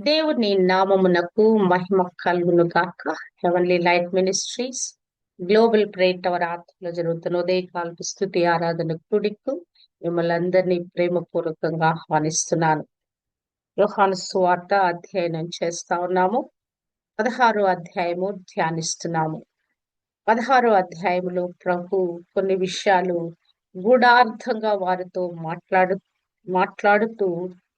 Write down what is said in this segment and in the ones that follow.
దేవుని నామమునకు మహిమ కలుగును గాక. Heavenly light ministries global prayer tower ఆత్మలో జరుగుతున్న ఉదయకాలపు స్తుతి ఆరాధన కుడికు మిమ్మల్ని అందరినీ ప్రేమపూర్వకంగా ఆహ్వానిస్తున్నాను. యోహాను సువార్త అధ్యయనం చేస్తా ఉన్నాము. 16వ అధ్యాయము ధ్యానిస్తున్నాము. 16వ అధ్యాయములో ప్రభు కొన్ని విషయాలు గూఢార్థంగా వారితో మాట్లాడుతూ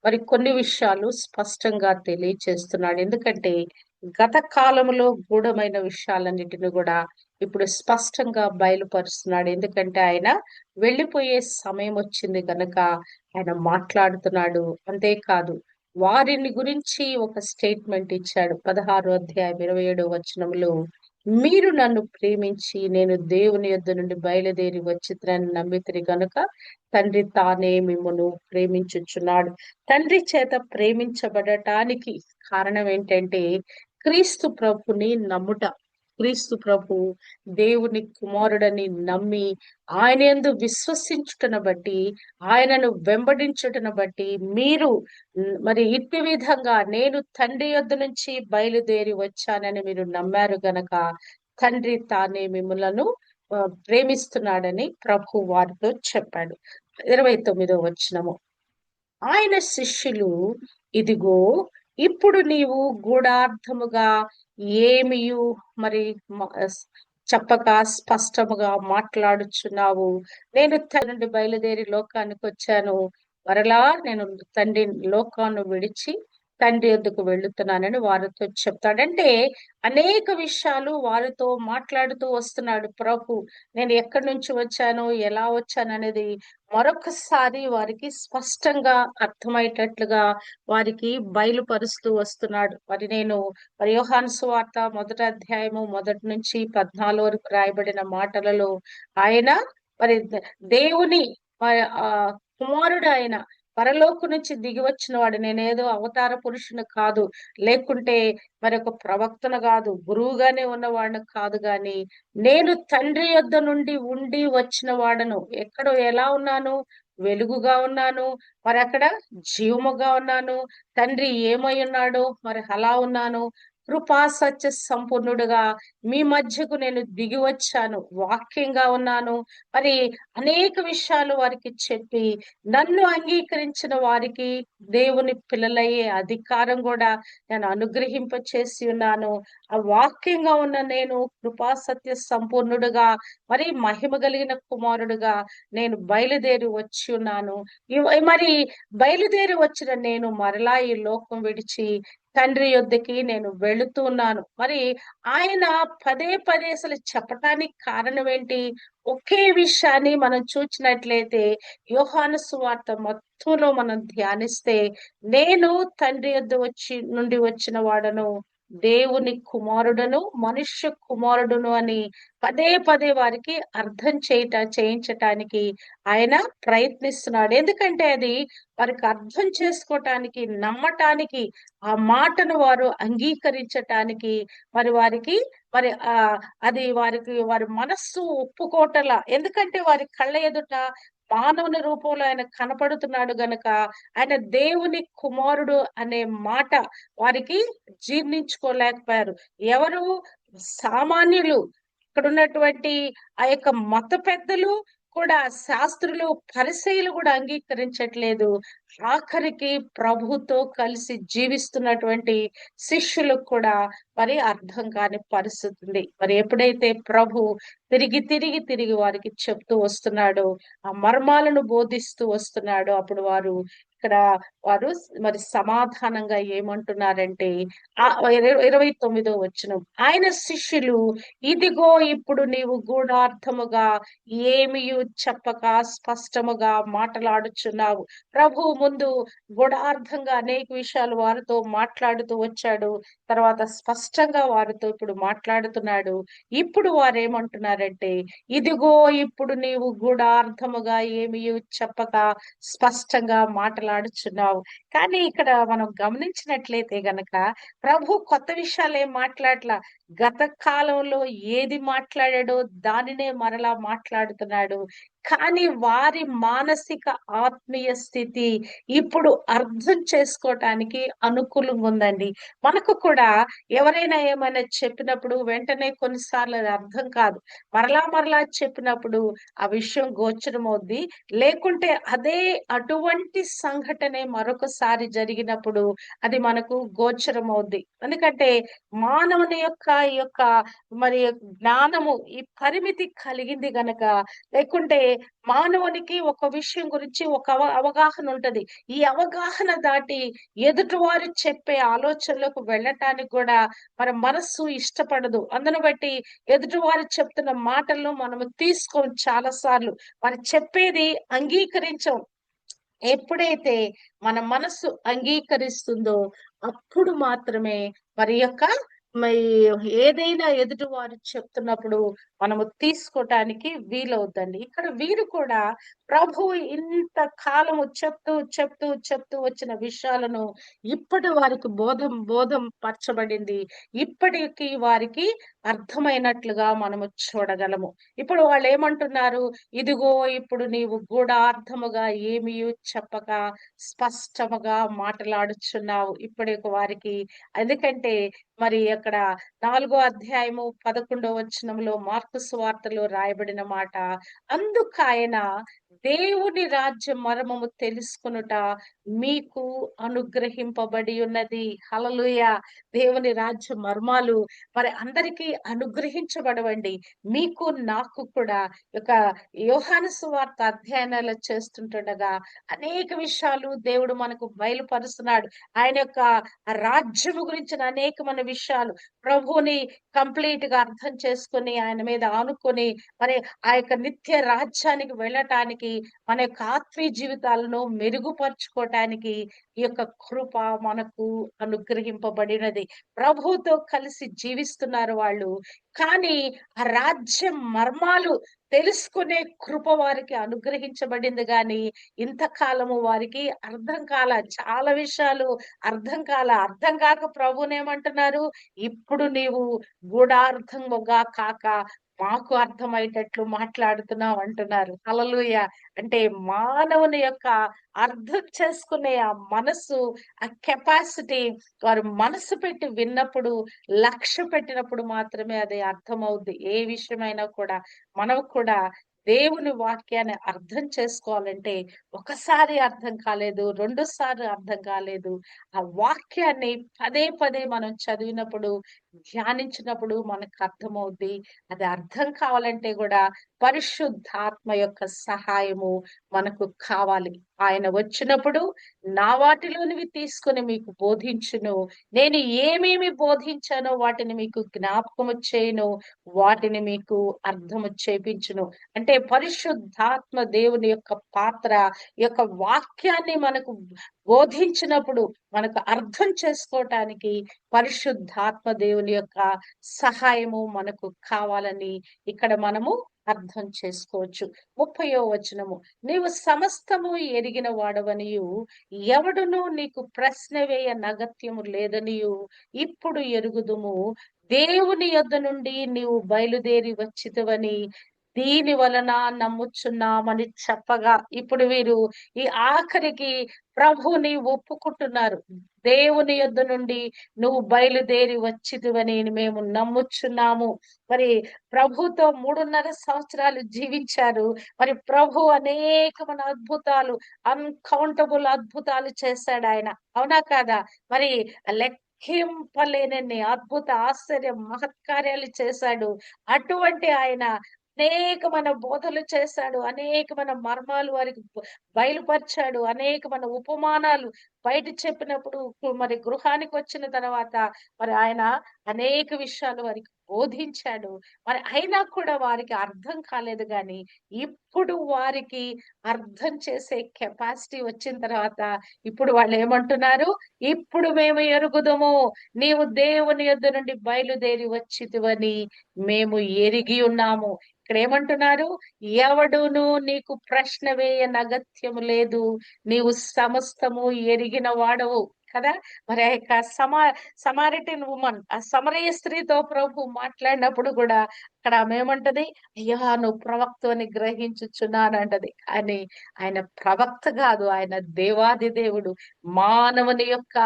మరి కొన్ని విషయాలు స్పష్టంగా తెలియచేస్తున్నాడు. ఎందుకంటే గత కాలంలో గూఢమైన విషయాలన్నిటిని కూడా ఇప్పుడు స్పష్టంగా బయలుపరుస్తున్నాడు. ఎందుకంటే ఆయన వెళ్ళిపోయే సమయం వచ్చింది కనుక ఆయన మాట్లాడుతున్నాడు. అంతేకాదు, వారిని గురించి ఒక స్టేట్మెంట్ ఇచ్చాడు. 16వ అధ్యాయం 27వ వచనంలో, మీరు నన్ను ప్రేమించి నేను దేవుని యొద్ద నుండి బయలుదేరి వచ్చిందని నమ్మితిరి గనుక తండ్రి తానే మిమ్మును ప్రేమించుచున్నాడు. తండ్రి చేత ప్రేమించబడటానికి కారణం ఏంటంటే క్రీస్తు ప్రభుని నమ్ముట. క్రీస్తు ప్రభు దేవుని కుమారుడని నమ్మి ఆయన యందు విశ్వసించుటను బట్టి, ఆయనను వెంబడించుటను బట్టి మీరు మరి ఇట్టి విధంగా నేను తండ్రి యొద్ద నుంచి బయలుదేరి వచ్చానని మీరు నమ్మారు గనక తండ్రి తానే మిమ్మలను ప్రేమిస్తున్నాడని ప్రభు వారితో చెప్పాడు. 29వ వచనము, ఆయన శిష్యులు, ఇదిగో ఇప్పుడు నీవు గూఢార్థముగా ఏమియు మరి చెప్పక స్పష్టముగా మాట్లాడుచున్నావు. నేను తండ్రి నుండి బయలుదేరి లోకానికి వచ్చాను, మరలా నేను తండ్రి లోకాన్ని విడిచి తండ్రి యొద్దకు వెళ్తున్నానని వారితో చెప్తాడంటే అనేక విషయాలు వారితో మాట్లాడుతూ వస్తున్నాడు ప్రభు. నేను ఎక్కడి నుంచి వచ్చాను, ఎలా వచ్చాను అనేది మరొకసారి వారికి స్పష్టంగా అర్థమయ్యేటట్లుగా వారికి బయలుపరుస్తూ వస్తున్నాడు. మరి యోహాను సువార్త 1వ అధ్యాయము 1 నుంచి 14 వరకు రాయబడిన మాటలలో ఆయన మరి దేవుని ఆ కుమారుడు ఆయన పరలోకు నుంచి దిగి వచ్చిన వాడు. నేనేదో అవతార పురుషుని కాదు, లేకుంటే మరి ఒక ప్రవక్తను కాదు, గురువుగానే ఉన్నవాడిని కాదు, గాని నేను తండ్రి యొద్ద నుండి ఉండి వచ్చిన వాడను. ఎక్కడో ఎలా ఉన్నాను? వెలుగుగా ఉన్నాను, మరి అక్కడ జీవముగా ఉన్నాను. తండ్రి ఏమై ఉన్నాడో మరి అలా ఉన్నాను. కృపా సత్య సంపూర్ణుడుగా మీ మధ్యకు నేను దిగి వచ్చాను, వాక్యంగా ఉన్నాను. మరి అనేక విషయాలు వారికి చెప్పి నన్ను అంగీకరించిన వారికి దేవుని పిల్లలయ్యే అధికారం కూడా నేను అనుగ్రహింప చేసి ఉన్నాను. ఆ వాక్యంగా ఉన్న నేను కృపా సత్య సంపూర్ణుడుగా మరి మహిమ కలిగిన కుమారుడుగా నేను బయలుదేరి వచ్చి ఉన్నాను. మరి బయలుదేరి వచ్చిన నేను మరలా ఈ లోకం విడిచి తండ్రి యొద్దకి నేను వెళుతూ ఉన్నాను. మరి ఆయన పదే పదే అసలు చెప్పటానికి కారణం ఏంటి? ఒకే విషయాన్ని మనం చూచినట్లయితే యోహాను సువార్త మొత్తంలో మనం ధ్యానిస్తే, నేను తండ్రి యొద్ద నుండి వచ్చిన వాడను, దేవుని కుమారుడును మనుష్య కుమారుడును అని పదే పదే వారికి అర్థం చేయించటానికి ఆయన ప్రయత్నిస్తున్నాడు. ఎందుకంటే అది వారికి అర్థం చేసుకోవటానికి, నమ్మటానికి, ఆ మాటను వారు అంగీకరించటానికి, వారికి మరి అది వారి మనస్సు ఒప్పుకోటలా. ఎందుకంటే వారి కళ్ళ ఎదుట మానవుని రూపంలో ఆయన కనపడుతున్నాడు గనక ఆయన దేవుని కుమారుడు అనే మాట వారికి జీర్ణించుకోలేకపోయారు. ఎవరు? సామాన్యులు. ఇక్కడ ఉన్నటువంటి ఆ యొక్క మత పెద్దలు కూడా, శాస్త్రులు, పరిసయ్యులు కూడా అంగీకరించట్లేదు. ఆఖరికి ప్రభుతో కలిసి జీవిస్తున్నటువంటి శిష్యులకు కూడా మరి అర్థం కాని పరిస్థితి ఉంది. మరి ఎప్పుడైతే ప్రభు తిరిగి తిరిగి తిరిగి వారికి చెప్తూ వస్తున్నాడో, ఆ మర్మాలను బోధిస్తూ వస్తున్నాడో, అప్పుడు వారు మరి సమాధానంగా ఏమంటున్నారంటే, 29వ వచనం, ఆయన శిష్యులు, ఇదిగో ఇప్పుడు నీవు గూఢార్థముగా ఏమియు చెప్పక స్పష్టముగా మాట్లాడుచున్నావు. ప్రభు ముందు గూఢార్థంగా అనేక విషయాలు వారితో మాట్లాడుతూ వచ్చాడు. తర్వాత స్పష్టంగా వారితో ఇప్పుడు మాట్లాడుతున్నాడు. ఇప్పుడు వారేమంటున్నారంటే, ఇదిగో ఇప్పుడు నీవు గూఢార్థముగా ఏమియు చెప్పక స్పష్టంగా మాట్లాడుచున్నావు. కానీ ఇక్కడ మనం గమనించినట్లయితే గనక ప్రభు కొత్త విషయాలు ఏం మాట్లాడలా. గత కాలంలో ఏది మాట్లాడాడో దానినే మరలా మాట్లాడుతున్నాడు. కానీ వారి మానసిక ఆత్మీయ స్థితి ఇప్పుడు అర్థం చేసుకోవటానికి అనుకూలంగా ఉందండి. మనకు కూడా ఎవరైనా ఏమైనా చెప్పినప్పుడు వెంటనే కొన్నిసార్లు అది అర్థం కాదు. మరలా మరలా చెప్పినప్పుడు ఆ విషయం గోచరమవుద్ది. లేకుంటే అదే అటువంటి సంఘటనే మరొకసారి జరిగినప్పుడు అది మనకు గోచరమవుద్ది. ఎందుకంటే మానవుని యొక్క ఈ యొక్క మరి జ్ఞానము ఈ పరిమితి కలిగింది గనక, లేకుంటే మానవునికి ఒక విషయం గురించి ఒక అవగాహన ఉంటది. ఈ అవగాహన దాటి ఎదుటివారు చెప్పే ఆలోచనలకు వెళ్ళటానికి కూడా మన మనస్సు ఇష్టపడదు. అందును బట్టి ఎదుటివారు చెప్తున్న మాటలను మనము తీసుకోం చాలా సార్లు. వారు చెప్పేది అంగీకరించం. ఎప్పుడైతే మన మనస్సు అంగీకరిస్తుందో అప్పుడు మాత్రమే మరి యొక్క మరి ఏదైనా ఎదుటివారు చెప్తున్నప్పుడు మనము తీసుకోవటానికి వీలవుద్దండి. ఇక్కడ వీరు కూడా ప్రభు ఇంత కాలము చెప్తూ వచ్చిన విషయాలను ఇప్పటి వారికి బోధం పరచబడింది. ఇప్పటికి వారికి అర్థమైనట్లుగా మనము చూడగలము. ఇప్పుడు వాళ్ళు ఏమంటున్నారు? ఇదిగో ఇప్పుడు నీవు గూఢార్థముగా ఏమీ చెప్పక స్పష్టముగా మాటలాడుచున్నావు. ఇప్పటికి వారికి ఎందుకంటే మరి అక్కడ 4 అధ్యాయము 11 వచనంలో మార్కు సువార్తలో రాయబడిన మాట, అందుకాయన దేవుని రాజ్య మర్మము తెలుసుకొనుట మీకు అనుగ్రహింపబడి ఉన్నది. హల్లెలూయా! దేవుని రాజ్య మర్మాలు మరి అందరికీ అనుగ్రహించబడవండి. మీకు నాకు కూడా ఒక యోహాను సువార్త అధ్యయనాలు చేస్తుంటుండగా అనేక విషయాలు దేవుడు మనకు బయలుపరుస్తున్నాడు. ఆయన యొక్క రాజ్యము గురించిన అనేకమైన విషయాలు ప్రభువుని కంప్లీట్ గా అర్థం చేసుకొని ఆయన మీద ఆనుకొని మరి ఆ యొక్క నిత్య రాజ్యానికి వెళ్ళటానికి మన యొక్క ఆత్మీయ జీవితాలను మెరుగుపరుచుకోవటానికి ఈ యొక్క కృప మనకు అనుగ్రహింపబడినది. ప్రభువుతో కలిసి జీవిస్తున్నారు వాళ్ళు. కానీ ఆ రాజ్యం మర్మాలు తెలుసుకునే కృప వారికి అనుగ్రహించబడింది గాని ఇంతకాలము వారికి అర్థం కాల. చాలా విషయాలు అర్థం కాక ప్రభువునేమంటున్నారు? ఇప్పుడు నీవు గూఢార్థముగా కాక మాకు అర్థమయ్యేటట్లు మాట్లాడుతున్నావు అంటున్నారు. హల్లెలూయా! అంటే మానవుని యొక్క అర్థం చేసుకునే ఆ మనస్సు, ఆ కెపాసిటీ వారు మనసు పెట్టి విన్నప్పుడు, లక్ష్య పెట్టినప్పుడు మాత్రమే అది అర్థమవుద్ది. ఏ విషయమైనా కూడా మనం కూడా దేవుని వాక్యాన్ని అర్థం చేసుకోవాలంటే ఒకసారి అర్థం కాలేదు, 2 సార్లు అర్థం కాలేదు. ఆ వాక్యాన్ని పదే పదే మనం చదివినప్పుడు, ధ్యానించినప్పుడు మనకు అర్థమవుద్ది. అది అర్థం కావాలంటే గూడా పరిశుద్ధాత్మ యొక్క సహాయము మనకు కావాలి. ఆయన వచ్చినప్పుడు నా వాటిలోనివి తీసుకొని మీకు బోధించును. నేను ఏమేమి బోధించానో వాటిని మీకు జ్ఞాపకము చేయును. వాటిని మీకు అర్థము చేపించును. అంటే పరిశుద్ధాత్మ దేవుని యొక్క పాత్ర, ఈ యొక్క వాక్యాన్ని మనకు బోధించినప్పుడు మనకు అర్థం చేసుకోవటానికి పరిశుద్ధాత్మ దేవుని యొక్క సహాయము మనకు కావాలని ఇక్కడ మనము అర్థం చేసుకోవచ్చు. 30వ వచనము, నీవు సమస్తము ఎరిగిన వాడవనియు ఎవడును నీకు ప్రశ్న వేయ నగత్యము లేదనియు ఇప్పుడు ఎరుగుదుము. దేవుని యొద్ద నుండి నీవు బయలుదేరి వచ్చితివని దీని వలన నమ్ముచున్నామని చెప్పగా, ఇప్పుడు వీరు ఈ ఆఖరికి ప్రభుని ఒప్పుకుంటున్నారు. దేవుని యొద్ద నుండి నువ్వు బయలుదేరి వచ్చితివని మేము నమ్ముచున్నాము. మరి ప్రభుతో 3.5 సంవత్సరాలు జీవించారు. మరి ప్రభు అనేకమైన అద్భుతాలు, అన్కౌంటబుల్ అద్భుతాలు చేశాడు ఆయన. అవునా కాదా? మరి లెక్కింపలేనన్ని అద్భుత ఆశ్చర్య మహత్కార్యాలు చేశాడు. అటువంటి ఆయన అనేకమైన బోధలు చేశాడు. అనేకమైన మర్మాలు వారికి బయలుపరిచాడు. అనేకమైన ఉపమానాలు బయట చెప్పినప్పుడు మరి గృహానికి వచ్చిన తర్వాత మరి ఆయన అనేక విషయాలు వారికి బోధించాడు. మరి అయినా కూడా వారికి అర్థం కాలేదు గాని ఇప్పుడు వారికి అర్థం చేసే కెపాసిటీ వచ్చిన తర్వాత ఇప్పుడు వాళ్ళు ఏమంటున్నారు? ఇప్పుడు మేము ఎరుగుదుము, నీవు దేవుని యొద్ద నుండి బయలుదేరి వచ్చితివని మేము ఎరిగి ఉన్నాము. ఇక్కడ ఏమంటున్నారు? ఎవడును నీకు ప్రశ్న వేయ నగత్యము లేదు, నీవు సమస్తము ఎరిగిన వాడవు. కదా. మరి ఆ యొక్క సమారిటన్ ఉమన్, ఆ సమరయ స్త్రీతో ప్రభు మాట్లాడినప్పుడు కూడా అక్కడ ఆమె ఏమంటది, అయ్యా నువ్వు ప్రవక్త అని గ్రహించుచున్నాను అంటది. అని ఆయన ప్రవక్త కాదు, ఆయన దేవాది దేవుడు, మానవుని యొక్క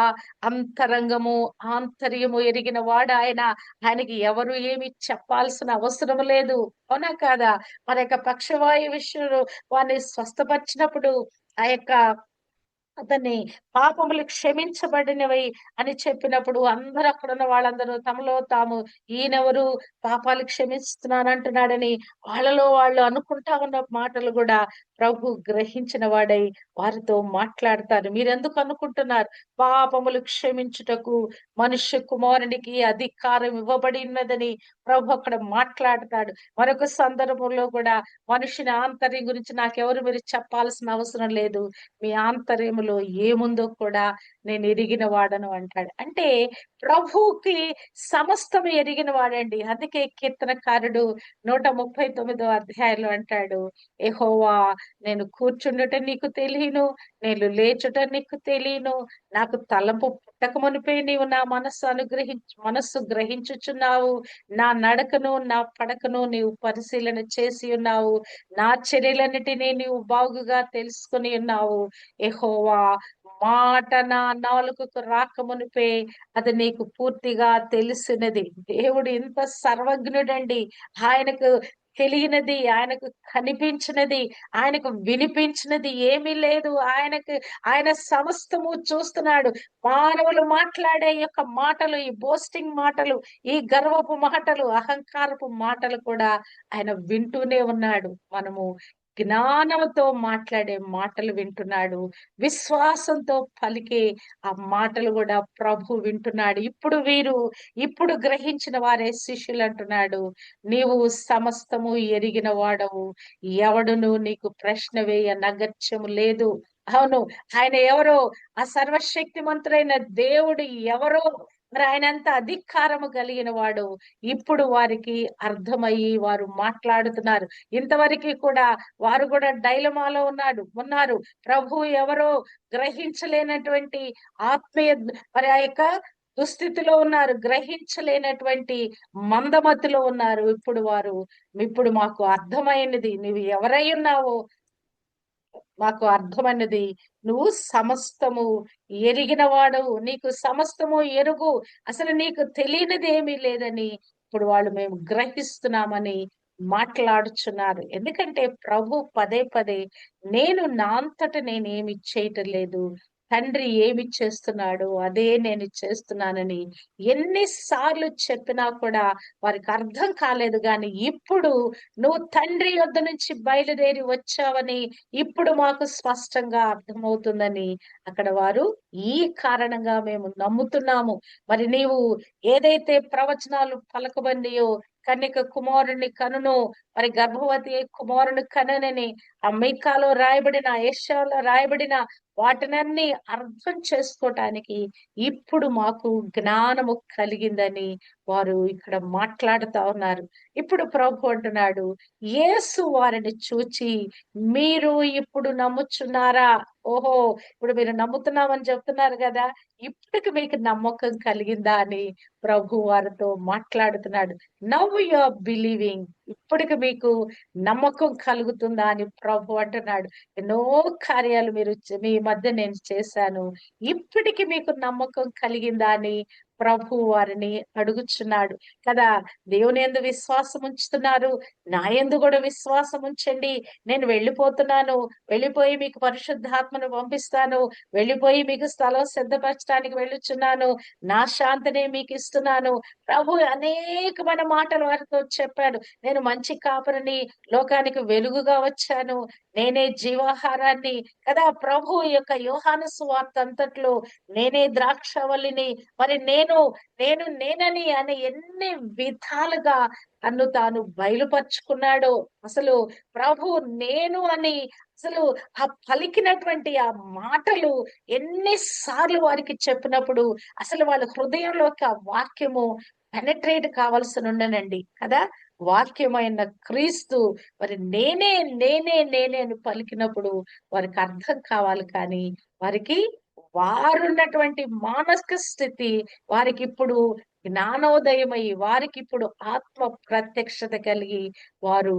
అంతరంగము ఆంతర్యము ఎరిగిన వాడు ఆయన. ఆయనకి ఎవరు ఏమి చెప్పాల్సిన అవసరం లేదు. అవునా కాదా. మన యొక్క పక్షవాయు విషయంలో వారిని స్వస్థపరిచినప్పుడు ఆ యొక్క అతన్ని పాపములు క్షమించబడినవి అని చెప్పినప్పుడు అందరూ అక్కడున్న వాళ్ళందరూ తమలో తాము ఈయనెవరు పాపాలు క్షమిస్తున్నానంటున్నాడని వాళ్ళలో వాళ్ళు అనుకుంటా ఉన్న మాటలు కూడా ప్రభు గ్రహించిన వాడై వారితో మాట్లాడతారు. మీరెందుకు అనుకుంటున్నారు పాపములు క్షమించుటకు మనుష్య కుమారునికి అధికారం ఇవ్వబడినదని ప్రభు అక్కడ మాట్లాడతాడు. మరొక సందర్భంలో కూడా మనుషుని ఆంతర్యం గురించి నాకెవరు మీరు చెప్పాల్సిన అవసరం లేదు, మీ ఆంతర్యములో ఏముందో కూడా నేను ఎరిగిన వాడను అంటాడు. అంటే ప్రభువుకి సమస్తము ఎరిగిన వాడండి. అందుకే కీర్తనకారుడు 139వ అధ్యాయంలో అంటాడు, యెహోవా నేను కూర్చుండుట నీకు తెలియను, నేను లేచుట నీకు తెలియను, నాకు తలంపు పుట్టక మునిపే నీవు నా మనస్సు గ్రహించుచున్నావు, నా నడకను నా పడకను నీవు పరిశీలన చేసి ఉన్నావు, నా చర్యలన్నిటినీ నీవు బాగుగా తెలుసుకుని ఉన్నావు. యెహోవా మాట నా నాలుకకు రాకమునిపే అది నీకు పూర్తిగా తెలిసినది. దేవుడు ఇంత సర్వజ్ఞుడండి. ఆయనకు తెలియనిది, ఆయనకు కనిపించినది, ఆయనకు వినిపించినది ఏమీ లేదు. ఆయన సమస్తము చూస్తున్నాడు. మానవులు మాట్లాడే యొక్క మాటలు, ఈ బోస్టింగ్ మాటలు, ఈ గర్వపు మాటలు, అహంకారపు మాటలు కూడా ఆయన వింటూనే ఉన్నాడు. మనము జ్ఞానంతో మాట్లాడే మాటలు వింటున్నాడు, విశ్వాసంతో పలికే ఆ మాటలు కూడా ప్రభు వింటున్నాడు. ఇప్పుడు గ్రహించిన వారే శిష్యులు అంటున్నాడు, నీవు సమస్తము ఎరిగిన వాడవు, ఎవడును నీకు ప్రశ్న వేయ నగత్యము లేదు. అవును, ఆయన ఎవరో, ఆ సర్వశక్తిమంతుడైన దేవుడు ఎవరో, మరి ఆయనంత అధికారము కలిగిన వాడు. ఇప్పుడు వారికి అర్థమయ్యి వారు మాట్లాడుతున్నారు. ఇంతవరకు కూడా వారు కూడా డైలమాలో ఉన్నారు. ప్రభు ఎవరో గ్రహించలేనటువంటి ఆత్మీయ మరి ఆ యొక్క దుస్థితిలో ఉన్నారు, గ్రహించలేనటువంటి మందమతిలో ఉన్నారు. ఇప్పుడు మాకు అర్థమైనది, నువ్వు ఎవరై ఉన్నావో మాకు అర్థమైనది, నువ్వు సమస్తము ఎరిగిన వాడవు, నీకు సమస్తము ఎరుగు, అసలు నీకు తెలియనిది ఏమీ లేదని ఇప్పుడు వాళ్ళు మేము గ్రహిస్తున్నామని మాట్లాడుచున్నారు. ఎందుకంటే ప్రభు పదే పదే నేను నా అంతట నేనేమి చేయటం లేదు, తండ్రి ఏమి చేస్తున్నాడో అదే నేను చేస్తున్నానని ఎన్నిసార్లు చెప్పినా కూడా వారికి అర్థం కాలేదు. కానీ ఇప్పుడు నువ్వు తండ్రి యొద్ద నుంచి బయలుదేరి వచ్చావని ఇప్పుడు మాకు స్పష్టంగా అర్థమవుతుందని అక్కడ వారు ఈ కారణంగా మేము నమ్ముతున్నాము. మరి నీవు ఏదైతే ప్రవచనాలు పలకబండియో, కన్యక కుమారుని కనును, మరి గర్భవతి కుమారుని కననని ఆ మీకాలో రాయబడిన, యెషయాలో రాయబడిన వాటినన్నీ అర్థం చేసుకోవటానికి ఇప్పుడు మాకు జ్ఞానము కలిగిందని వారు ఇక్కడ మాట్లాడుతా ఉన్నారు. ఇప్పుడు ప్రభు అంటున్నాడు, యేసు వారిని చూచి మీరు ఇప్పుడు నమ్ముచున్నారా? ఓహో, ఇప్పుడు మీరు నమ్ముతున్నామని చెప్తున్నారు కదా, ఇప్పటికి మీకు నమ్మకం కలిగిందా అని ప్రభు వారితో మాట్లాడుతున్నాడు. నవ్ యు ఆర్ బిలీవింగ్, ఇప్పటికి మీకు నమ్మకం కలుగుతుందా అని ప్రభు అంటున్నాడు. ఎన్నో కార్యాలు మీ మధ్య నేను చేశాను, ఇప్పటికి మీకు నమ్మకం కలిగిందా అని ప్రభు వారిని అడుగుచున్నాడు కదా. దేవుని యందు విశ్వాసం ఉంచుతున్నారు, నా యందు కూడా విశ్వాసం ఉంచండి. నేను వెళ్ళిపోయి మీకు పరిశుద్ధాత్మను పంపిస్తాను, వెళ్ళిపోయి మీకు స్థలం సిద్ధపరచడానికి వెళ్ళుచున్నాను, నా శాంతిని మీకు ఇస్తున్నాను. ప్రభు అనేకమైన మాటలు వారితో చెప్పాడు. నేను మంచి కాపరిని, లోకానికి వెలుగుగా వచ్చాను, నేనే జీవాహారాన్ని కదా. ప్రభు యొక్క యోహాను సువార్త అంతట్లో నేనే ద్రాక్షవల్లిని, మరి నేనని అని ఎన్ని విధాలుగా తన్ను తాను బయలుపరుచుకున్నాడో. అసలు ప్రభు నేను అని అసలు ఆ పలికినటువంటి ఆ మాటలు ఎన్నిసార్లు వారికి చెప్పినప్పుడు అసలు వాళ్ళ హృదయంలోకి ఆ వాక్యము పెనట్రేట్ కావాల్సి ఉండనండి కదా. వాక్యమైన క్రీస్తు మరి నేనే అని పలికినప్పుడు వారికి అర్థం కావాలి. కానీ వారికి వారున్నటువంటి మానసిక స్థితి వారికి ఇప్పుడు జ్ఞానోదయమై వారికి ఇప్పుడు ఆత్మ ప్రత్యక్షత కలిగి వారు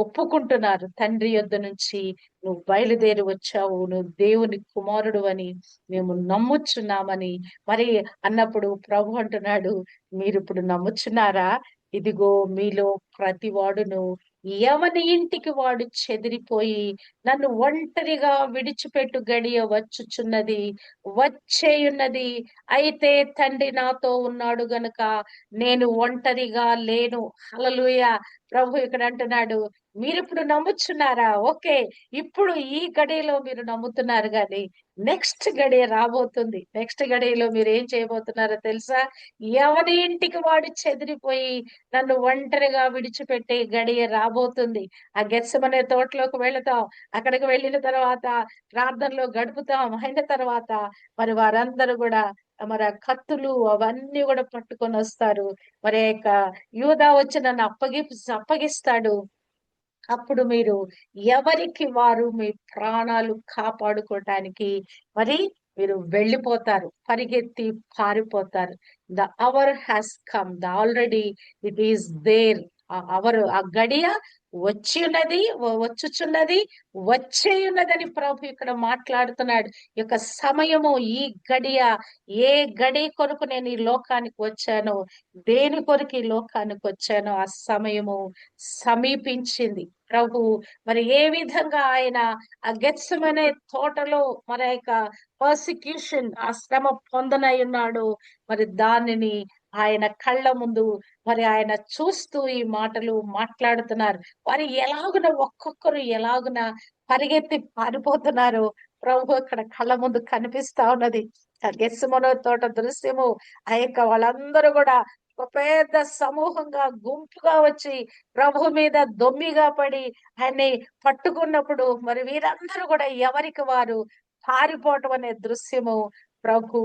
ఒప్పుకుంటున్నారు. తండ్రి యొద్ద నుంచి నువ్వు బయలుదేరి వచ్చావు, నువ్వు దేవుని కుమారుడు అని మేము నమ్ముచున్నామని మరి అన్నప్పుడు ప్రభు అంటున్నాడు, మీరు ఇప్పుడు నమ్ముచున్నారా? ఇదిగో మీలో ప్రతి వాడును ఎవని ఇంటికి వాడు చెదిరిపోయి నన్ను ఒంటరిగా విడిచిపెట్టు గడియ వచ్చుచున్నది, వచ్చేయున్నది. అయితే తండ్రి నాతో ఉన్నాడు గనుక నేను ఒంటరిగా లేను. హల్లెలూయా. ప్రభు ఇక్కడ అంటున్నాడు, మీరు ఇప్పుడు నమ్ముచున్నారా? ఓకే, ఇప్పుడు ఈ గడియలో మీరు నమ్ముతున్నారు కానీ నెక్స్ట్ గడియ రాబోతుంది. నెక్స్ట్ గడియలో మీరు ఏం చేయబోతున్నారో తెలుసా? ఎవరి ఇంటికి వాడు చెదిరిపోయి నన్ను ఒంటరిగా విడిచిపెట్టే గడియ రాబోతుంది. ఆ గెత్సెమనే తోటలోకి వెళతాం. అక్కడికి వెళ్ళిన తర్వాత ప్రార్థనలో గడుపుతాం. అయిన తర్వాత మరి వారందరూ కూడా మరి ఆ కత్తులు అవన్నీ కూడా పట్టుకొని వస్తారు. మరి యూదా వచ్చి నన్ను అప్పగిస్తాడు. అప్పుడు మీరు ఎవరికి వారు మీ ప్రాణాలు కాపాడుకోవటానికి మరి మీరు వెళ్ళిపోతారు, పరిగెత్తి పారిపోతారు. The hour has come, the already it is there. Hour, ఆ గడియ వచ్చి ఉన్నది, వచ్చుచున్నది, వచ్చేయున్నదని ప్రభు ఇక్కడ మాట్లాడుతున్నాడు. ఈ యొక్క సమయము, ఈ గడియ, ఏ గడి కొరకు నేను ఈ లోకానికి వచ్చానో, దేని కొరకు ఈ లోకానికి వచ్చానో ఆ సమయము సమీపించింది. ప్రభు మరి ఏ విధంగా ఆయన ఆ గెత్సెమనే తోటలో మరి యొక్క పర్సిక్యూషన్, ఆ శ్రమ పొందనై ఉన్నాడు. మరి దానిని ఆయన కళ్ళ ముందు మరి ఆయన చూస్తూ ఈ మాటలు మాట్లాడుతున్నారు. వారు ఎలాగున ఒక్కొక్కరు ఎలాగున పరిగెత్తి పారిపోతున్నారు ప్రభు అక్కడ కళ్ళ ముందు కనిపిస్తా ఉన్నది. ఆ గెత్సెమనే తోట దృశ్యము, ఆ యొక్క వాళ్ళందరూ కూడా ఒక పెద్ద సమూహంగా గుంపుగా వచ్చి ప్రభు మీద దొమ్మిగా పడి ఆయన్ని పట్టుకున్నప్పుడు మరి వీరందరూ కూడా ఎవరికి వారు పారిపోవటం అనే దృశ్యము ప్రభు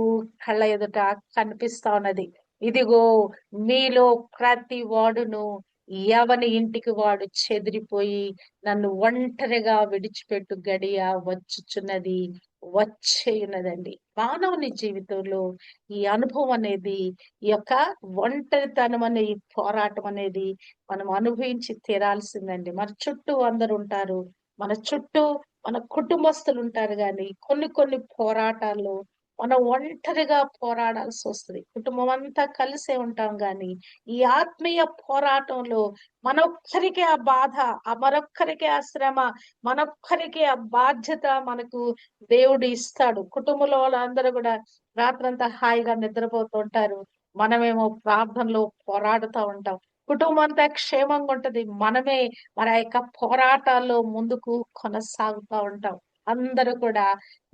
కళ్ళ ఎదుట కనిపిస్తా ఉన్నది. ఇదిగో మీలో ప్రతి వాడును ఎవని ఇంటికి వాడు చెదిరిపోయి నన్ను ఒంటరిగా విడిచిపెట్టు గడియ వచ్చుచున్నది, వచ్చేయున్నదండి. మానవుని జీవితంలో ఈ అనుభవం అనేది, ఈ యొక్క ఒంటరితనం అనే ఈ పోరాటం అనేది మనం అనుభవించి తీరాల్సిందండి. మన చుట్టూ అందరు ఉంటారు, మన చుట్టూ మన కుటుంబస్తులు ఉంటారు, కానీ కొన్ని కొన్ని పోరాటాల్లో మనం ఒంటరిగా పోరాడాల్సి వస్తుంది. కుటుంబం అంతా కలిసే ఉంటాం కానీ ఈ ఆత్మీయ పోరాటంలో మనొక్కరికే ఆ బాధ, ఆ మరొక్కరికే ఆ శ్రమ, మనొక్కరికే ఆ బాధ్యత మనకు దేవుడు ఇస్తాడు. కుటుంబంలో వాళ్ళందరూ కూడా రాత్రంతా హాయిగా నిద్రపోతూ ఉంటారు, మనమేమో ప్రార్థనలో పోరాడుతూ ఉంటాం. కుటుంబం అంతా క్షేమంగా ఉంటది, మనమే మన యొక్క పోరాటాల్లో ముందుకు కొనసాగుతూ ఉంటాం. అందరూ కూడా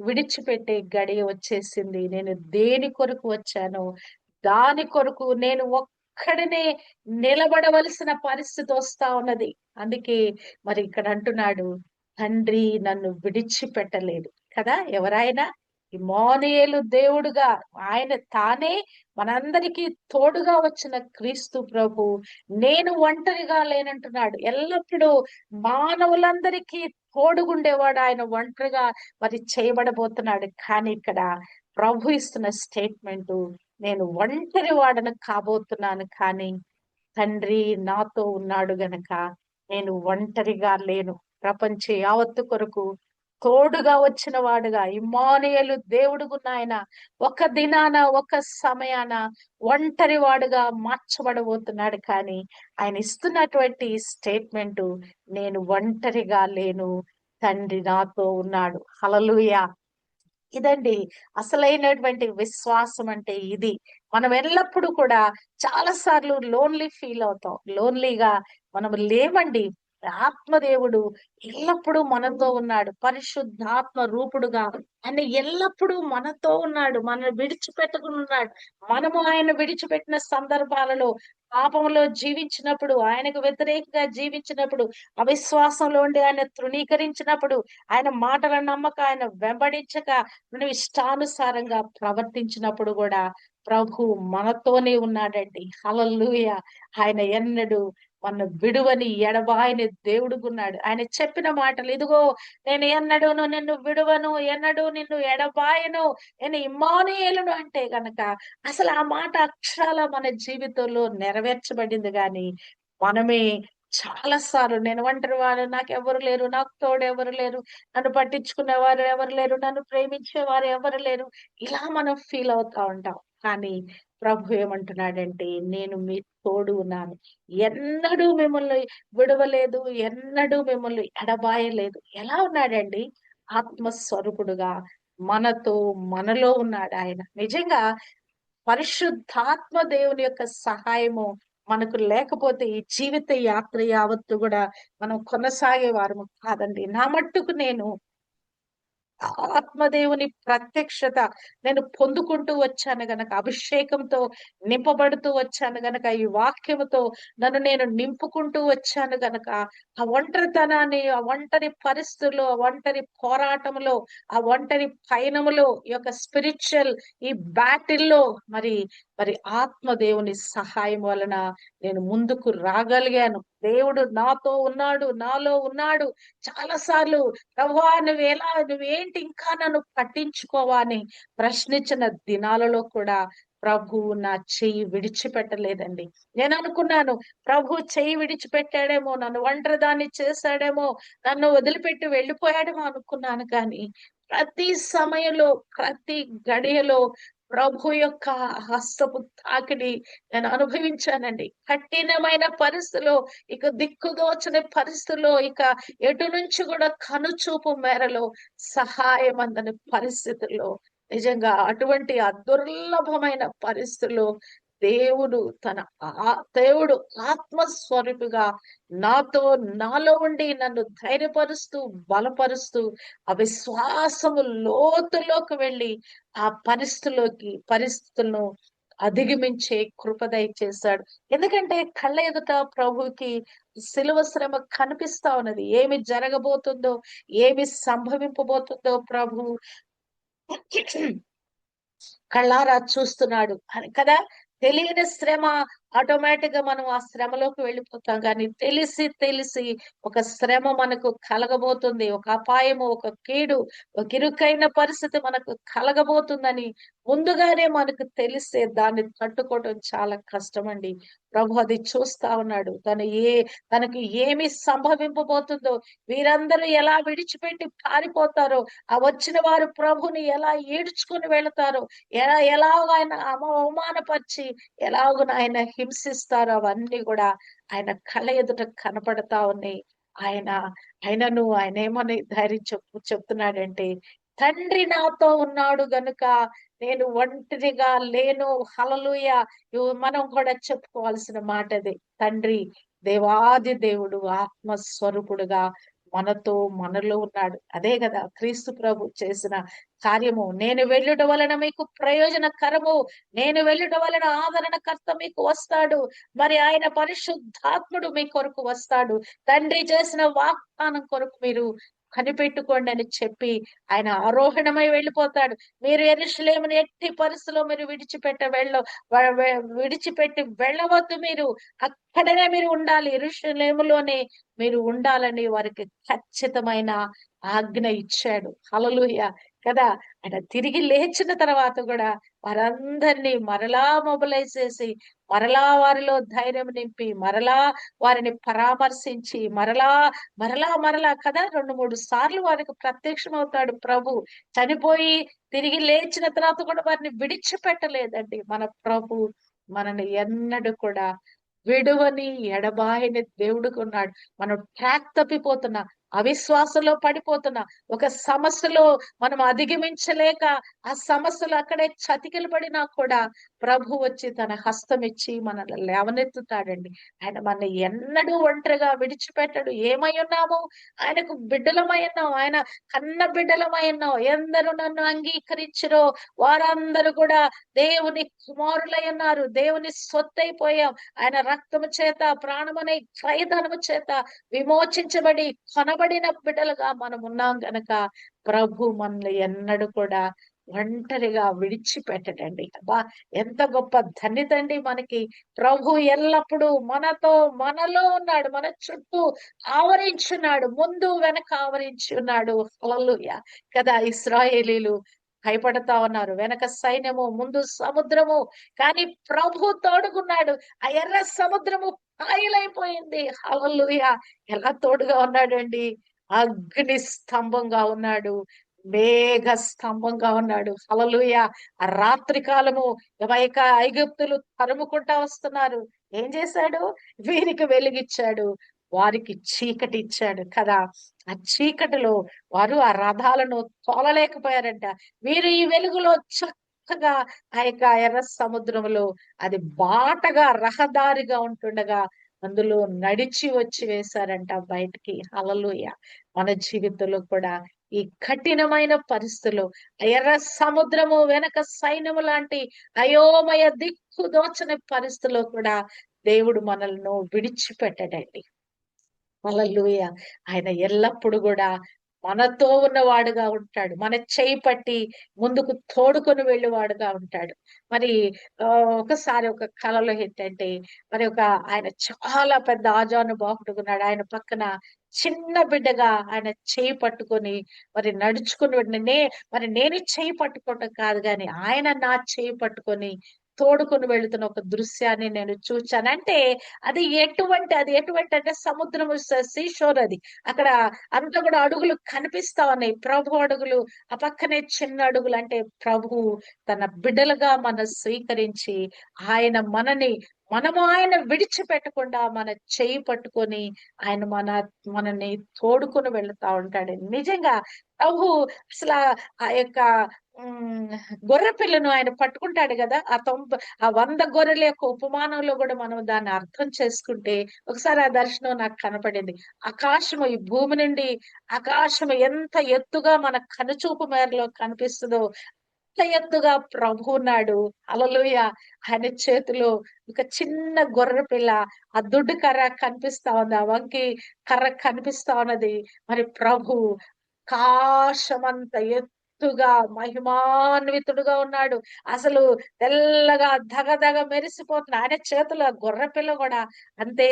విడిచిపెట్టే గడియ వచ్చేసింది. నేను దేని కొరకు వచ్చానో దాని కొరకు నేను ఒక్కడినే నిలబడవలసిన పరిస్థితి వస్తా ఉన్నది. అందుకే మరి ఇక్కడ అంటున్నాడు, తండ్రి నన్ను విడిచిపెట్టలేదు కదా. ఎవరైనా ఇమ్మానుయేలు దేవుడుగా ఆయన తానే మనందరికీ తోడుగా వచ్చిన క్రీస్తు ప్రభు నేను ఒంటరిగా లేనంటున్నాడు. ఎల్లప్పుడూ మానవులందరికీ తోడుగుండేవాడు ఆయన ఒంటరిగా మరి చేయబడబోతున్నాడు. కానీ ఇక్కడ ప్రభు ఇస్తున్న స్టేట్మెంట్, నేను ఒంటరి వాడను కాబోతున్నాను, కానీ తండ్రి నాతో ఉన్నాడు గనక నేను ఒంటరిగా లేను. ప్రపంచ యావత్తు కొరకు తోడుగా వచ్చిన వాడుగా ఇమ్మానుయేలు దేవుడుగున్నాయన ఒక దినాన ఒక సమయాన ఒంటరి వాడుగా మార్చబడబోతున్నాడు. కానీ ఆయన ఇస్తున్నటువంటి స్టేట్మెంట్, నేను ఒంటరిగా లేను, తండ్రి నాతో ఉన్నాడు. హల్లెలూయా. ఇదండి అసలైనటువంటి విశ్వాసం అంటే ఇది. మనం ఎల్లప్పుడూ కూడా చాలా సార్లు లోన్లీ ఫీల్ అవుతాం. లోన్లీగా మనం లేమండి. ఆత్మదేవుడు ఎల్లప్పుడూ మనతో ఉన్నాడు. పరిశుద్ధాత్మ రూపుడుగా ఆయన ఎల్లప్పుడూ మనతో ఉన్నాడు. మనల్ని విడిచిపెట్టకుండా ఉన్నాడు. మనము ఆయన విడిచిపెట్టిన సందర్భాలలో పాపంలో జీవించినప్పుడు, ఆయనకు వ్యతిరేకంగా జీవించినప్పుడు, అవిశ్వాసంలో ఉండి ఆయన తృణీకరించినప్పుడు, ఆయన మాటలను నమ్మక, ఆయన వెంబడించక, మనం ఇష్టానుసారంగా ప్రవర్తించినప్పుడు కూడా ప్రభు మనతోనే ఉన్నాడండి. హల్లెలూయా. ఆయన ఎన్నడూ మన విడువని ఎడబాయని దేవుడుకున్నాడు. ఆయన చెప్పిన మాటలు, ఇదిగో నేను ఎన్నడూను నిన్ను విడువను, ఎన్నడూ నిన్ను ఎడబాయను, నేను ఇమ్మానుయేలును అంటే గనక అసలు ఆ మాట అక్షరాల మన జీవితంలో నెరవేర్చబడింది. గాని మనమే చాలా సార్లు, నేను ఒంటరి వాడు, నాకు ఎవరు లేరు, నాకు తోడు ఎవరు లేరు, నన్ను పట్టించుకునేవారు ఎవరు లేరు, నన్ను ప్రేమించేవారు ఎవరు లేరు, ఇలా మనం ఫీల్ అవుతా ఉంటాం. కానీ ప్రభు ఏమంటున్నాడంటే, నేను మీ తోడు ఉన్నాను, ఎన్నడూ మిమ్మల్ని విడవలేదు, ఎన్నడూ మిమ్మల్ని ఎడబాయలేదు. ఎలా ఉన్నాడండి? ఆత్మస్వరూపుడుగా మనతో, మనలో ఉన్నాడు ఆయన. నిజంగా పరిశుద్ధాత్మ దేవుని యొక్క సహాయము మనకు లేకపోతే ఈ జీవిత యాత్ర యావత్తు కూడా మనం కొనసాగే వారము కాదండి. నా మట్టుకు నేను ఆత్మదేవుని ప్రత్యక్షత నేను పొందుకుంటూ వచ్చాను గనక, అభిషేకంతో నింపబడుతూ వచ్చాను గనక, ఈ వాక్యముతో నన్ను నేను నింపుకుంటూ వచ్చాను గనక, ఆ ఒంటరితనాన్ని, ఆ ఒంటరి పరిస్థితుల్లో, ఆ ఒంటరి పోరాటంలో, ఆ ఒంటరి పయనములో, ఈ యొక్క స్పిరిచువల్ ఈ బ్యాటిల్లో మరి మరి ఆత్మదేవుని సహాయం వలన నేను ముందుకు రాగలిగాను. దేవుడు నాతో ఉన్నాడు, నాలో ఉన్నాడు. చాలా సార్లు ప్రభువా నువ్వేంటి ఇంకా నన్ను పట్టించుకోవా అని ప్రశ్నించిన దినాలలో కూడా ప్రభు నా చెయ్యి విడిచిపెట్టలేదండి. నేను అనుకున్నాను, ప్రభు చెయ్యి విడిచిపెట్టాడేమో, నన్ను ఒంటరిదాన్ని చేశాడేమో, నన్ను వదిలిపెట్టి వెళ్ళిపోయాడేమో అనుకున్నాను. కానీ ప్రతి సమయంలో, ప్రతి గడియలో ప్రభు యొక్క హస్తపు తాకిడి నేను అనుభవించానండి. కఠినమైన పరిస్థితిలో, ఇక దిక్కుదోచని పరిస్థితిలో, ఇక ఎటు నుంచి కూడా కనుచూపు మేరలో సహాయం అందని పరిస్థితుల్లో, నిజంగా అటువంటి అదుర్లభమైన పరిస్థితుల్లో దేవుడు ఆత్మస్వరూపిగా నాలో ఉండి నన్ను ధైర్యపరుస్తూ, బలపరుస్తూ, అవిశ్వాసము లోతులోకి వెళ్ళి ఆ పరిస్థితులను అధిగమించే కృప దయచేశాడు. ఎందుకంటే కళ్ళ ఎదుట ప్రభుకి శిలువ శ్రమ కనిపిస్తా ఉన్నది. ఏమి జరగబోతుందో, ఏమి సంభవింపబోతుందో ప్రభు కళ్ళారా చూస్తున్నాడు అని కదా. తెలియని శ్రమ, ఆటోమేటిక్ గా మనం ఆ శ్రమలోకి వెళ్ళిపోతాం. కానీ తెలిసి తెలిసి ఒక శ్రమ మనకు కలగబోతుంది, ఒక అపాయము, ఒక కీడు, ఒక ఇరుకైన పరిస్థితి మనకు కలగబోతుందని ముందుగానే మనకు తెలిస్తే దాన్ని తట్టుకోవడం చాలా కష్టమండి. ప్రభు అది చూస్తా ఉన్నాడు. తనకు ఏమి సంభవింపబోతుందో, వీరందరూ ఎలా విడిచిపెట్టి పారిపోతారో, ఆ వచ్చిన వారు ప్రభుని ఎలా ఈడ్చుకుని వెళతారో, ఎలాగ ఆయన అవమానపరిచి ఎలాగో ఆయన హింసిస్తారో, అవన్నీ కూడా ఆయన కళ్ళ ఎదుట కనపడతా ఉన్నాయి. ఆయన ఏమని ధైర్యం చెప్తున్నాడంటే, తండ్రి నాతో ఉన్నాడు గనుక నేను ఒంటరిగా లేను. హల్లెలూయా. మనం కూడా చెప్పుకోవాల్సిన మాట అదే. తండ్రి, దేవాది దేవుడు ఆత్మస్వరూపుడుగా మనలో ఉన్నాడు. అదే కదా క్రీస్తు ప్రభు చేసిన కార్యము. నేను వెళ్ళుట వలన మీకు ప్రయోజనకరము, నేను వెళ్ళుట వలన ఆదరణకర్త మీకు వస్తాడు, మరి ఆయన పరిశుద్ధాత్ముడు మీ కొరకు వస్తాడు, తండ్రి చేసిన వాగ్దానం కొరకు మీరు కనిపెట్టుకోండి అని చెప్పి ఆయన ఆరోహణమై వెళ్ళిపోతాడు. మీరు యెరూషలేమును ఎట్టి పరిస్థితిలో మీరు విడిచిపెట్టి వెళ్ళవద్దు. మీరు అక్కడనే మీరు ఉండాలి, యెరూషలేములోనే మీరు ఉండాలని వారికి ఖచ్చితమైన ఆజ్ఞ ఇచ్చాడు. హల్లెలూయా కదా. ఆయన తిరిగి లేచిన తర్వాత కూడా వారందరినీ మరలా మొబిలైజ్ చేసి, మరలా వారిలో ధైర్యం నింపి, మరలా వారిని పరామర్శించి, మరలా మరలా మరలా కదా 2, 3 సార్లు వారికి ప్రత్యక్షమవుతాడు ప్రభు. చనిపోయి తిరిగి లేచిన తర్వాత కూడా వారిని విడిచిపెట్టలేదండి మన ప్రభు. మనల్ని ఎన్నడూ కూడా విడువని ఎడబాయని దేవుడుగా ఉన్నాడు. మనం ట్రాక్ తప్పిపోతున్నా, అవిశ్వాసంలో పడిపోతున్నా, ఒక సమస్యలో మనం అధిగమించలేక ఆ సమస్యలు అక్కడే చతికిల పడినా కూడా ప్రభు వచ్చి తన హస్తం ఇచ్చి మనల్ని లేవనెత్తుతాడండి. ఆయన మన ఎన్నడూ ఒంటరిగా విడిచిపెట్టడు. ఏమై ఉన్నాము? ఆయనకు బిడ్డలమై ఉన్నాం, ఆయన కన్న బిడ్డలమై ఉన్నాం. ఎందరూ నన్ను అంగీకరించిరో వారందరూ కూడా దేవుని కుమారులై ఉన్నారు, దేవుని సొత్తైపోయాం. ఆయన రక్తము చేత, ప్రాణమనే క్రయధనము చేత విమోచించబడి కొనబడిన బిడ్డలుగా మనం ఉన్నాం గనక ప్రభు మనల్ని ఎన్నడూ కూడా ఒంటరిగా విడిచిపెట్టడండి. అబ్బా! ఎంత గొప్ప ధన్యత అండి మనకి. ప్రభు ఎల్లప్పుడూ మనతో, మనలో ఉన్నాడు. మన చుట్టూ ఆవరించున్నాడు. ముందు వెనక ఆవరించి ఉన్నాడు. హల్లెలూయా! కదా! ఇశ్రాయేలీయులు భయపడతా ఉన్నారు. వెనక సైన్యము, ముందు సముద్రము. కానీ ప్రభు తోడుగున్నాడు. ఆ ఎర్ర సముద్రము పాయలైపోయింది. హల్లెలూయా! ఎలా తోడుగా ఉన్నాడండి. అగ్ని స్తంభంగా ఉన్నాడు. మేఘ స్తంభంగా ఉన్నాడు. హల్లెలూయా! ఆ రాత్రి కాలము ఐగుప్తులు తరుముకుంటా వస్తున్నారు. ఏం చేశాడు? వీరికి వెలుగిచ్చాడు. వారికి చీకటి ఇచ్చాడు కదా! ఆ చీకటిలో వారు ఆ రథాలను తోలలేకపోయారంట. వీరు ఈ వెలుగులో చక్కగా ఆ యొక్క ఎర్ర సముద్రములో అది బాటగా రహదారిగా ఉంటుండగా అందులో నడిచి వచ్చి వేశారంట బయటికి. హల్లెలూయా! మన జీవితంలో కూడా ఈ కఠినమైన పరిస్థితులు ఎర్ర సముద్రము వెనక సైన్యము లాంటి అయోమయ దిక్కు దోచని పరిస్థితిలో కూడా దేవుడు మనల్ని విడిచిపెట్టడండి. హల్లెలూయా! ఆయన ఎల్లప్పుడు గూడా మనతో ఉన్నవాడుగా ఉంటాడు. మన చేయి పట్టి ముందుకు తోడుకొని వెళ్ళేవాడుగా ఉంటాడు. మరి ఒకసారి ఒక కలలో ఏంటంటే ఆయన చాలా పెద్ద ఆజానుబాహుడుగున్నాడు. ఆయన పక్కన చిన్న బిడ్డగా ఆయన చేయి పట్టుకొని నడుచుకొని మరి నేను చేయి పట్టుకోవటం కాదు గానీ, ఆయన నా చేయి పట్టుకొని తోడుకొని వెళ్తున్న ఒక దృశ్యాన్ని నేను చూచాను. అంటే అది ఎటువంటి అంటే సముద్రము సీషోర్ అది. అక్కడ అంతా కూడా అడుగులు కనిపిస్తా ఉన్నాయి. ప్రభు అడుగులు, ఆ పక్కనే చిన్న అడుగులు అంటే ప్రభువు తన బిడ్డలుగా స్వీకరించి మనము ఆయన విడిచిపెట్టకుండా మన చెయ్యి పట్టుకొని ఆయన మనల్ని తోడుకొని వెళ్తా ఉంటాడు. నిజంగా ప్రభు అసల ఆ యొక్క గొర్రె పిల్లను ఆయన పట్టుకుంటాడు గదా! ఆ 100 గొర్రెల యొక్క ఉపమానంలో గూడా మనం దాన్ని అర్థం చేసుకుంటే, ఒకసారి ఆ దర్శనం నాకు కనపడింది. ఈ భూమి నుండి ఆకాశము ఎంత ఎత్తుగా మన కనుచూపు మేరలో కనిపిస్తదో, అంత ఎత్తుగా ప్రభు ఉన్నాడు. హల్లెలూయా! ఆయన చేతిలో ఒక చిన్న గొర్రె పిల్ల, ఆ దుడ్డు కర్ర కనిపిస్తా ఉంది. ఆ వంకి కర్ర కనిపిస్తా ఉన్నది. మరి ప్రభు ఆకాశమంత ఎత్తుగా మహిమాన్వితుడుగా ఉన్నాడు. అసలు తెల్లగా ధగధగ మెరిసిపోతున్న ఆయన చేతిలో గొర్రె పిల్ల గూడా అంతే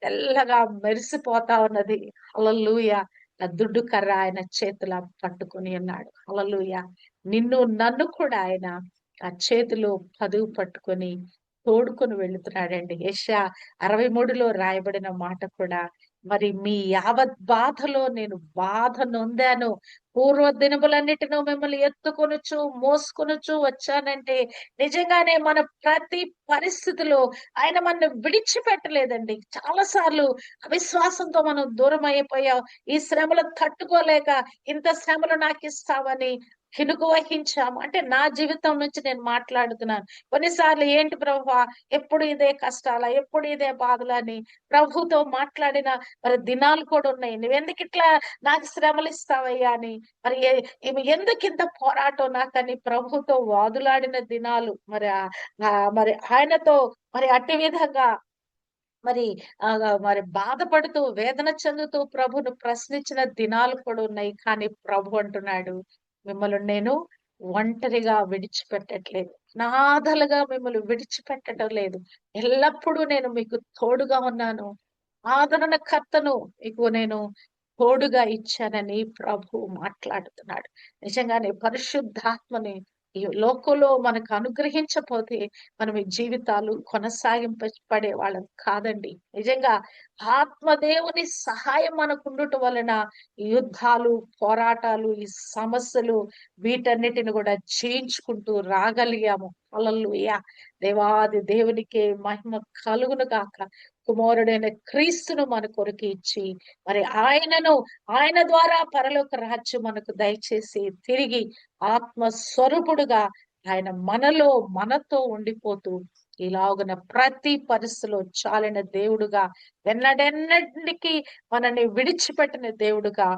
తెల్లగా మెరిసిపోతా ఉన్నది. హల్లెలూయా! ఆ దుడ్డు కర్ర ఆయన చేతిలో పట్టుకొని ఉన్నాడు. హల్లెలూయా! నన్ను కూడా ఆయన ఆ చేతిలో పదువు పట్టుకొని తోడుకొని వెళుతున్నాడండి. యెషయా 63లో రాయబడిన మాట కూడా మరి మీ యావత్ బాధలో నేను బాధ నొందాను. పూర్వ దినములన్నిటిలో మిమ్మల్ని ఎత్తుకొనుచు, మోసుకొనుచు వచ్చానంటే నిజంగానే మన ప్రతి పరిస్థితిలో ఆయన మనల్ని విడిచిపెట్టలేదండి. చాలా సార్లు అవిశ్వాసంతో మనం దూరం అయిపోయాం. ఈ శ్రమలు తట్టుకోలేక ఇంత శ్రమలు నాకిస్తావని కినుకు వహించాము. అంటే నా జీవితం నుంచి నేను మాట్లాడుతున్నాను. కొన్నిసార్లు ఏంటి ప్రభువా ఎప్పుడు ఇదే కష్టాలా? ఎప్పుడు ఇదే బాధలా? అని ప్రభుతో మాట్లాడిన దినాలు కూడా ఉన్నాయి. నువ్వెందుకిట్లా నాకు శ్రమలిస్తావయ్యా అని. మరి ఎ ఈమె ఎందుకింత పోరాటం నాకని ప్రభుతో వాదులాడిన దినాలు మరి ఆయనతో అట్టి విధంగా మరి బాధపడుతూ, వేదన చెందుతూ ప్రభును ప్రశ్నించిన దినాలు కూడా ఉన్నాయి. కానీ ప్రభు అంటున్నాడు, మిమ్మల్ని నేను ఒంటరిగా విడిచిపెట్టట్లేదు. అనాథలుగా మిమ్మల్ని విడిచిపెట్టడం లేదు. ఎల్లప్పుడూ నేను మీకు తోడుగా ఉన్నాను. ఆదరణకర్తను మీకు నేను తోడుగా ఇచ్చానని ప్రభువు మాట్లాడుతున్నాడు. నిజంగానే పరిశుద్ధాత్మని ఈ లోకంలో మనకు అనుగ్రహించపోతే మనం ఈ జీవితాలు పడే వాళ్ళం కాదండి. నిజంగా ఆత్మదేవుని సహాయం మనకుండుట వలన ఈ యుద్ధాలు, పోరాటాలు, ఈ సమస్యలు వీటన్నిటిని కూడా జయించుకుంటూ రాగలిగాము. హల్లెలూయా! దేవాది దేవునికే మహిమ కలుగును గాక. కుమారుడైన క్రీస్తును మన కొరకు ఇచ్చి ఆయన ద్వారా పరలోక రాజ్యం మనకు దయచేసి తిరిగి ఆత్మ స్వరూపుడుగా ఆయన మనతో ఉండిపోతూ ఇలాగున ప్రతి పరిస్థితిలో చాలిన దేవుడుగా ఎన్నడెన్నటికీ మనల్ని విడిచిపెట్టిన దేవుడుగా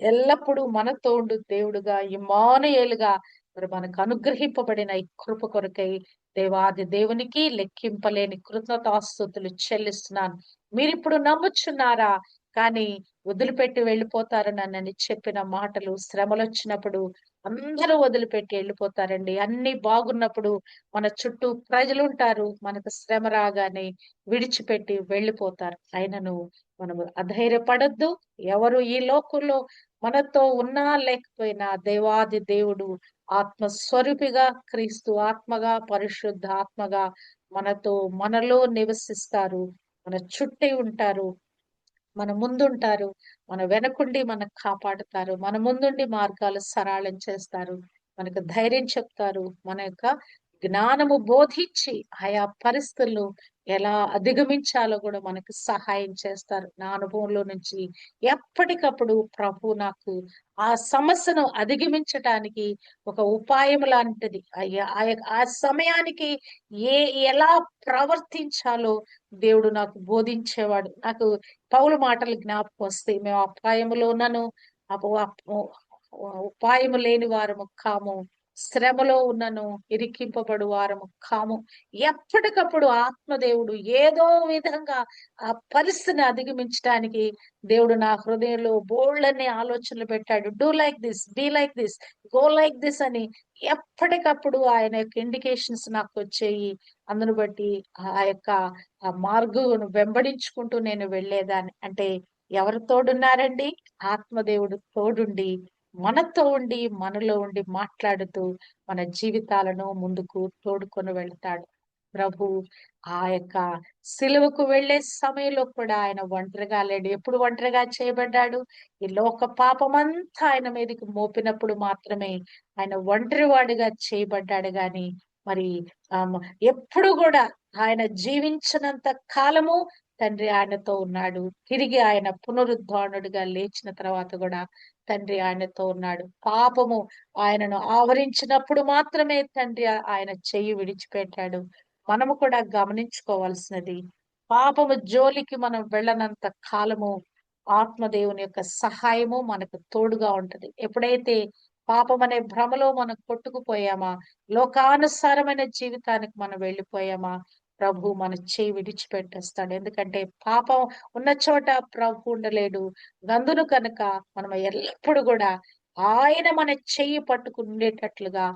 ఎల్లప్పుడూ మనతో ఉండు దేవుడుగా ఇమ్మానుయేలుగా మనకు అనుగ్రహింపబడిన ఈ కృప కొరకై దేవాది దేవునికి లెక్కింపలేని కృతజ్ఞతాస్తుతులు చెల్లిస్తున్నాను. మీరిప్పుడు నమ్ముచున్నారా? కానీ వదిలిపెట్టి వెళ్ళిపోతారు నన్నని చెప్పిన మాటలు శ్రమలు వచ్చినప్పుడు అందరూ వదిలిపెట్టి వెళ్ళిపోతారండి. అన్ని బాగున్నప్పుడు మన చుట్టూ ప్రజలు ఉంటారు, మనకు శ్రమ రాగానే విడిచిపెట్టి వెళ్ళిపోతారు. అయినను మనము అధైర్యపడొద్దు. ఎవరు ఈ లోకంలో మనతో ఉన్నా లేకపోయినా దేవాది దేవుడు ఆత్మస్వరూపిగా క్రీస్తు ఆత్మగా పరిశుద్ధ ఆత్మగా మనలో నివసిస్తారు, మన చుట్టి ఉంటారు, మన ముందుంటారు, మన వెనకుండి మనకు కాపాడుతారు, మన ముందుండి మార్గాలు సరళం చేస్తారు, మనకు ధైర్యం చెప్తారు, మన యొక్క జ్ఞానము బోధించి ఆయా పరిస్థితులను ఎలా అధిగమించాలో కూడా మనకు సహాయం చేస్తారు. నా అనుభవంలో నుంచి ఎప్పటికప్పుడు ప్రభు నాకు ఆ సమస్యను అధిగమించటానికి ఒక ఉపాయం లాంటిది ఆ సమయానికి ఎలా ప్రవర్తించాలో దేవుడు నాకు బోధించేవాడు. నాకు పౌలు మాటలు జ్ఞాపకం వస్తే, మేము అపాయములోనను ఉపాయము లేని వారము కాము, శ్రమలో ఉన్నను ఇరికింపబడు వారము కాము. ఎప్పటికప్పుడు ఆత్మదేవుడు ఏదో విధంగా ఆ పరిస్థితిని అధిగమించడానికి దేవుడు నా హృదయంలో బోల్డన్ని ఆలోచనలు పెట్టాడు. Do like this, be like this, go like this అని ఎప్పటికప్పుడు ఆయన యొక్క ఇండికేషన్స్ నాకు వచ్చేయి. అందును బట్టి ఆ యొక్క ఆ మార్గం వెంబడించుకుంటూ నేను వెళ్ళేదాన్ని. అంటే ఎవరు తోడున్నారండి? ఆత్మదేవుడు తోడుండి మనతో ఉండి మనలో ఉండి మాట్లాడుతూ మన జీవితాలను ముందుకు తోడుకొని వెళ్తాడు. ప్రభు ఆ యొక్క సిలువకు వెళ్లే సమయంలో కూడా ఆయన ఒంటరిగా లేడు. ఎప్పుడు ఒంటరిగా చేయబడ్డాడు? ఈ లోక పాపమంతా ఆయన మీదకి మోపినప్పుడు మాత్రమే ఆయన ఒంటరివాడిగా చేయబడ్డాడు. గాని మరి ఆ ఎప్పుడు కూడా ఆయన జీవించినంత కాలము తండ్రి ఆయనతో ఉన్నాడు. తిరిగి ఆయన పునరుద్ధానుడిగా లేచిన తర్వాత కూడా తండ్రి ఆయనతో ఉన్నాడు. పాపము ఆయనను ఆవరించినప్పుడు మాత్రమే తండ్రి ఆయన చెయ్యి విడిచిపెట్టాడు. మనము కూడా గమనించుకోవాల్సినది, పాపము జోలికి మనం వెళ్ళనంత కాలము ఆత్మదేవుని యొక్క సహాయము మనకు తోడుగా ఉంటది. ఎప్పుడైతే పాపం అనే భ్రమలో మనం కొట్టుకుపోయామా, లోకానుసారమైన జీవితానికి మనం వెళ్ళిపోయామా, ప్రభు మన చేయి విడిచిపెట్టేస్తాడు. ఎందుకంటే పాపం ఉన్న చోట ప్రభు ఉండలేడు. నందును కనుక మనం ఎల్లప్పుడు కూడా ఆయన మన చెయ్యి పట్టుకుండేటట్లుగా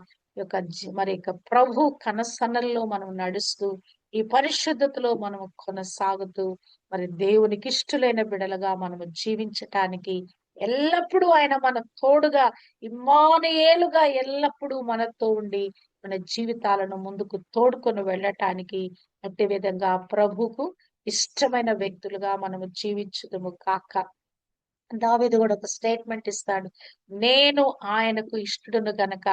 మరి యొక్క ప్రభు కనసన్నల్లో మనం నడుస్తూ ఈ పరిశుద్ధతలో మనం కొనసాగుతూ మరి దేవునికి ఇష్టలైన బిడలుగా మనము జీవించటానికి ఎల్లప్పుడూ ఆయన మన తోడుగా ఇమ్మానుయేలుగా ఎల్లప్పుడూ మనతో ఉండి మన జీవితాలను ముందుకు తోడుకొని వెళ్ళటానికి అదే విధంగా ప్రభుకు ఇష్టమైన వ్యక్తులుగా మనము జీవించుదుము కాక. దావీదు కూడా ఒక స్టేట్మెంట్ ఇస్తాడు, నేను ఆయనకు ఇష్టడును గనక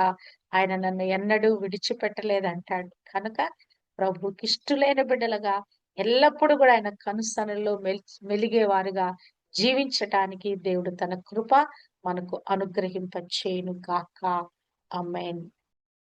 ఆయన నన్ను ఎన్నడూ విడిచిపెట్టలేదు అంటాడు. కనుక ప్రభుకి ఇష్టలైన బిడ్డలుగా ఎల్లప్పుడూ కూడా ఆయన కనుసనల్లో మెలిగే వారుగా జీవించటానికి దేవుడు తన కృప మనకు అనుగ్రహింప చేయను గాక. ఆమేన్.